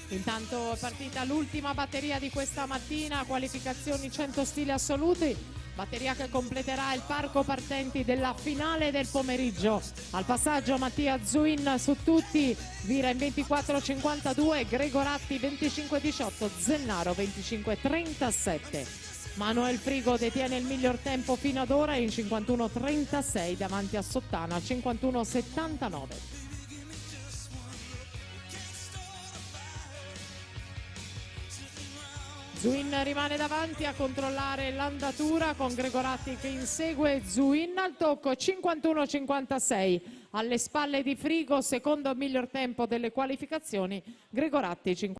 Intanto è partita l'ultima batteria di questa mattina, qualificazioni 100 stili assoluti, batteria che completerà il parco partenti della finale del pomeriggio. Al passaggio Mattia Zuin su tutti, vira in 24.52, Gregoratti 25.18, Zennaro 25.37. Manuel Frigo detiene il miglior tempo fino ad ora in 51.36 davanti a Sottana 51.79. Zuin rimane davanti a controllare l'andatura con Gregoratti che insegue Zuin al tocco 51-56 alle spalle di Frigo, secondo miglior tempo delle qualificazioni, Gregoratti 50.